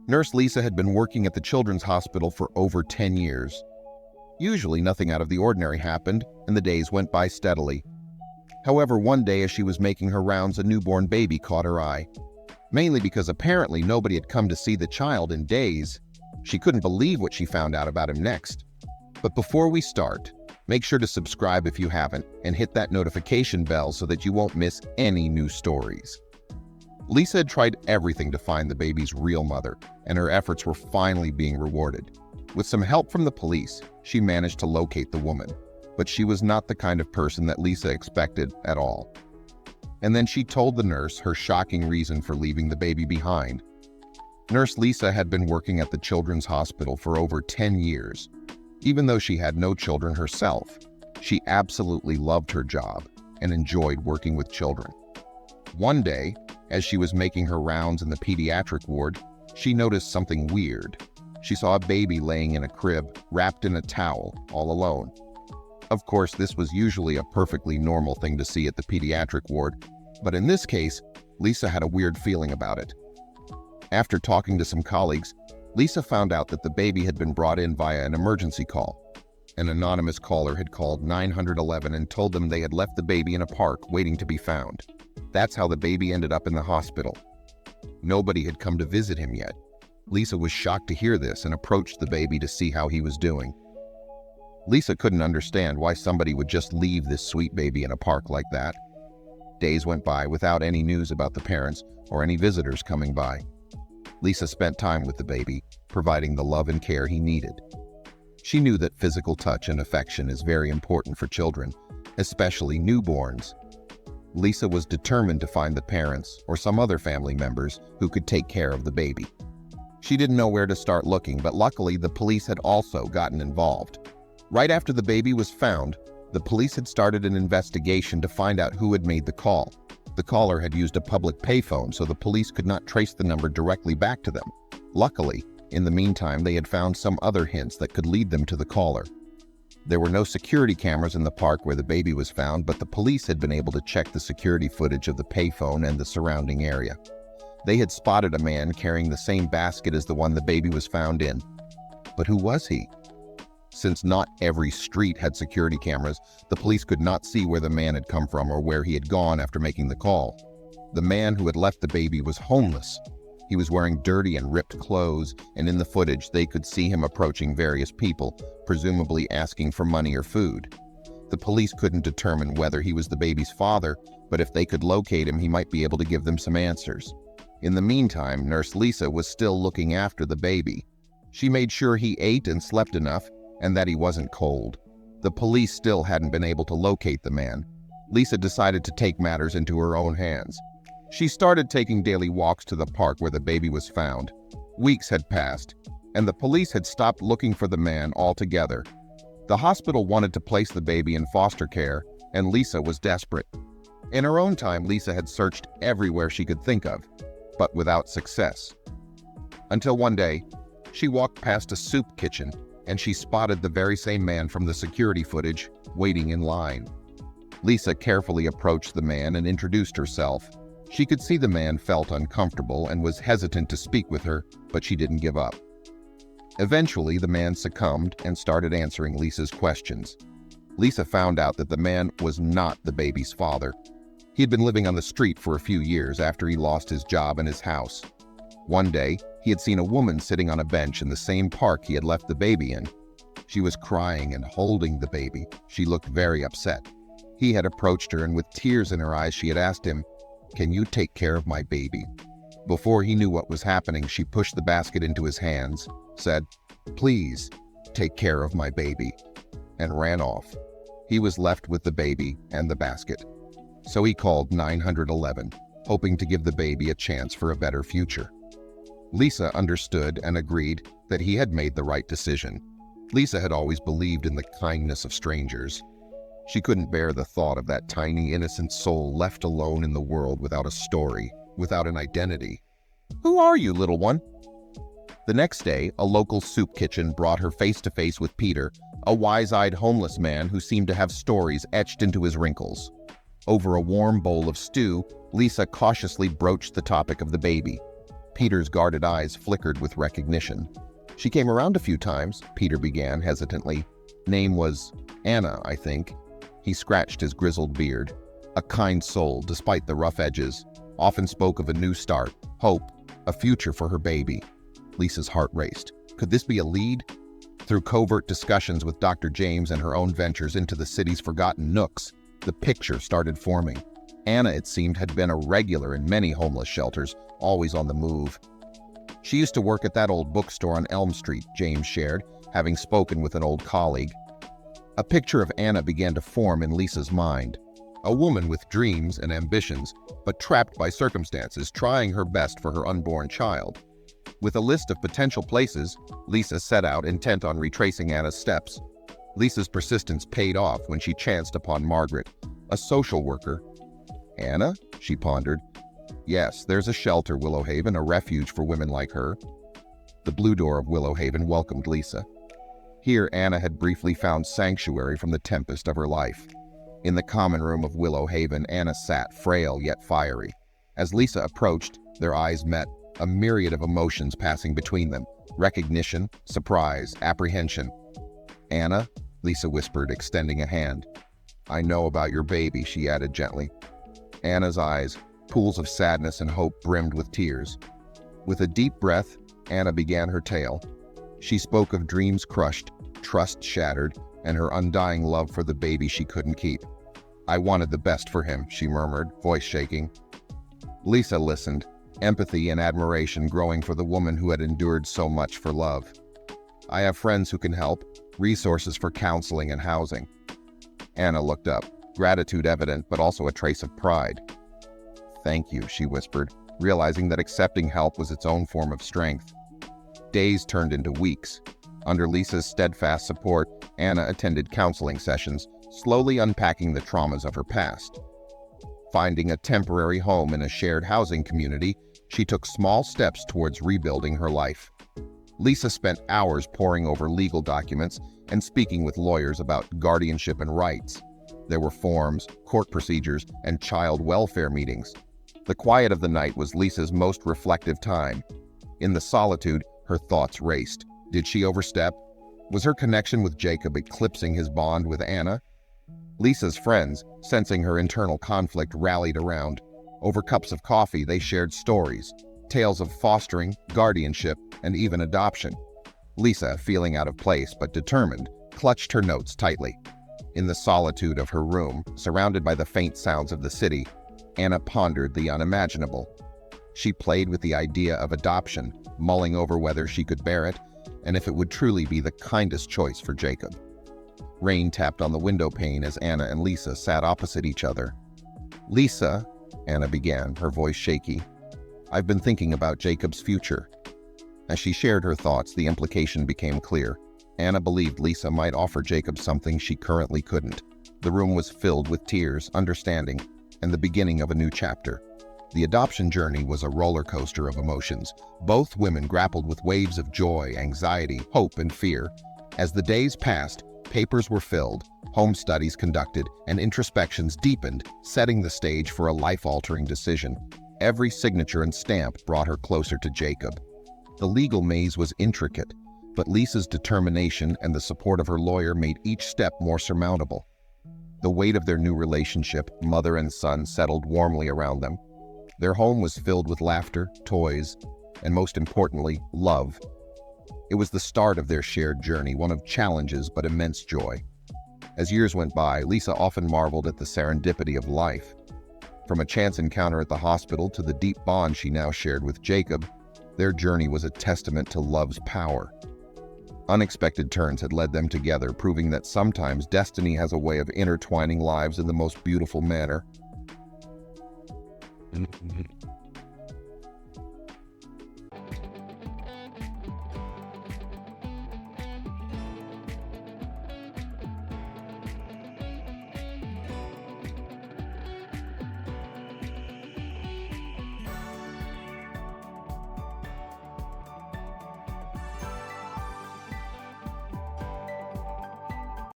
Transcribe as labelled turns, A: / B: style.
A: Nurse Lisa had been working at the children's hospital for over 10 years. Usually nothing out of the ordinary happened, and the days went by steadily. However, one day as she was making her rounds, a newborn baby caught her eye. Mainly because apparently nobody had come to see the child in days. She couldn't believe what she found out about him next. But before we start, make sure to subscribe if you haven't, and hit that notification bell so that you won't miss any new stories. Lisa had tried everything to find the baby's real mother, and her efforts were finally being rewarded. With some help from the police, she managed to locate the woman, but she was not the kind of person that Lisa expected at all. And then she told the nurse her shocking reason for leaving the baby behind. Nurse Lisa had been working at the children's hospital for over 10 years. Even though she had no children herself, she absolutely loved her job and enjoyed working with children. One day, as she was making her rounds in the pediatric ward, she noticed something weird. She saw a baby laying in a crib, wrapped in a towel, all alone. Of course, this was usually a perfectly normal thing to see at the pediatric ward, but in this case, Lisa had a weird feeling about it. After talking to some colleagues, Lisa found out that the baby had been brought in via an emergency call. An anonymous caller had called 911 and told them they had left the baby in a park waiting to be found. That's how the baby ended up in the hospital. Nobody had come to visit him yet. Lisa was shocked to hear this and approached the baby to see how he was doing. Lisa couldn't understand why somebody would just leave this sweet baby in a park like that. Days went by without any news about the parents or any visitors coming by. Lisa spent time with the baby, providing the love and care he needed. She knew that physical touch and affection is very important for children, especially newborns. Lisa was determined to find the parents or some other family members who could take care of the baby. She didn't know where to start looking, but luckily the police had also gotten involved. Right after the baby was found, the police had started an investigation to find out who had made the call. The caller had used a public payphone, so the police could not trace the number directly back to them. Luckily, in the meantime, they had found some other hints that could lead them to the caller. There were no security cameras in the park where the baby was found, but the police had been able to check the security footage of the payphone and the surrounding area. They had spotted a man carrying the same basket as the one the baby was found in. But who was he? Since not every street had security cameras, the police could not see where the man had come from or where he had gone after making the call. The man who had left the baby was homeless. He was wearing dirty and ripped clothes, and in the footage they could see him approaching various people, presumably asking for money or food. The police couldn't determine whether he was the baby's father, but if they could locate him, he might be able to give them some answers. In the meantime, Nurse Lisa was still looking after the baby. She made sure he ate and slept enough, and that he wasn't cold. The police still hadn't been able to locate the man. Lisa decided to take matters into her own hands. She started taking daily walks to the park where the baby was found. Weeks had passed, and the police had stopped looking for the man altogether. The hospital wanted to place the baby in foster care, and Lisa was desperate. In her own time, Lisa had searched everywhere she could think of, but without success. Until one day, she walked past a soup kitchen, and she spotted the very same man from the security footage waiting in line. Lisa carefully approached the man and introduced herself. She could see the man felt uncomfortable and was hesitant to speak with her, but she didn't give up. Eventually, the man succumbed and started answering Lisa's questions. Lisa found out that the man was not the baby's father. He had been living on the street for a few years after he lost his job and his house. One day, he had seen a woman sitting on a bench in the same park he had left the baby in. She was crying and holding the baby. She looked very upset. He had approached her, and with tears in her eyes, she had asked him, "Can you take care of my baby?" Before he knew what was happening, she pushed the basket into his hands, said, "Please, take care of my baby," and ran off. He was left with the baby and the basket. So he called 911, hoping to give the baby a chance for a better future. Lisa understood and agreed that he had made the right decision. Lisa had always believed in the kindness of strangers. She couldn't bear the thought of that tiny, innocent soul left alone in the world without a story, without an identity. "Who are you, little one?" The next day, a local soup kitchen brought her face to face with Peter, a wise-eyed homeless man who seemed to have stories etched into his wrinkles. Over a warm bowl of stew, Lisa cautiously broached the topic of the baby. Peter's guarded eyes flickered with recognition. "She came around a few times," Peter began hesitantly. "Name was Anna, I think." He scratched his grizzled beard. "A kind soul, despite the rough edges. Often spoke of a new start, hope, a future for her baby." Lisa's heart raced. Could this be a lead? Through covert discussions with Dr. James and her own ventures into the city's forgotten nooks, the picture started forming. Anna, it seemed, had been a regular in many homeless shelters, always on the move. "She used to work at that old bookstore on Elm Street," James shared, having spoken with an old colleague. A picture of Anna began to form in Lisa's mind. A woman with dreams and ambitions, but trapped by circumstances, trying her best for her unborn child. With a list of potential places, Lisa set out, intent on retracing Anna's steps. Lisa's persistence paid off when she chanced upon Margaret, a social worker. "Anna?" she pondered. "Yes, there's a shelter, Willowhaven, a refuge for women like her." The blue door of Willowhaven welcomed Lisa. Here Anna had briefly found sanctuary from the tempest of her life. In the common room of Willowhaven, Anna sat, frail yet fiery. As Lisa approached, their eyes met, a myriad of emotions passing between them: recognition, surprise, apprehension. "Anna," Lisa whispered, extending a hand. "I know about your baby," she added gently. Anna's eyes, pools of sadness and hope, brimmed with tears. With a deep breath, Anna began her tale. She spoke of dreams crushed, trust shattered, and her undying love for the baby she couldn't keep. "I wanted the best for him," she murmured, voice shaking. Lisa listened, empathy and admiration growing for the woman who had endured so much for love. "I have friends who can help, resources for counseling and housing." Anna looked up, gratitude evident, but also a trace of pride. "Thank you," she whispered, realizing that accepting help was its own form of strength. Days turned into weeks. Under Lisa's steadfast support, Anna attended counseling sessions, slowly unpacking the traumas of her past. Finding a temporary home in a shared housing community, she took small steps towards rebuilding her life. Lisa spent hours poring over legal documents and speaking with lawyers about guardianship and rights. There were forms, court procedures, and child welfare meetings. The quiet of the night was Lisa's most reflective time. In the solitude, her thoughts raced. Did she overstep? Was her connection with Jacob eclipsing his bond with Anna? Lisa's friends, sensing her internal conflict, rallied around. Over cups of coffee, they shared stories, tales of fostering, guardianship, and even adoption. Lisa, feeling out of place but determined, clutched her notes tightly. In the solitude of her room, surrounded by the faint sounds of the city, Anna pondered the unimaginable. She played with the idea of adoption, mulling over whether she could bear it, and if it would truly be the kindest choice for Jacob. Rain tapped on the window pane as Anna and Lisa sat opposite each other. "Lisa," Anna began, her voice shaky, "I've been thinking about Jacob's future." As she shared her thoughts, the implication became clear. Anna believed Lisa might offer Jacob something she currently couldn't. The room was filled with tears, understanding, and the beginning of a new chapter. The adoption journey was a roller coaster of emotions. Both women grappled with waves of joy, anxiety, hope, and fear. As the days passed, papers were filled, home studies conducted, and introspections deepened, setting the stage for a life-altering decision. Every signature and stamp brought her closer to Jacob. The legal maze was intricate, but Lisa's determination and the support of her lawyer made each step more surmountable. The weight of their new relationship, mother and son, settled warmly around them. Their home was filled with laughter, toys, and most importantly, love. It was the start of their shared journey, one of challenges but immense joy. As years went by, Lisa often marveled at the serendipity of life. From a chance encounter at the hospital to the deep bond she now shared with Jacob, their journey was a testament to love's power. Unexpected turns had led them together, proving that sometimes destiny has a way of intertwining lives in the most beautiful manner.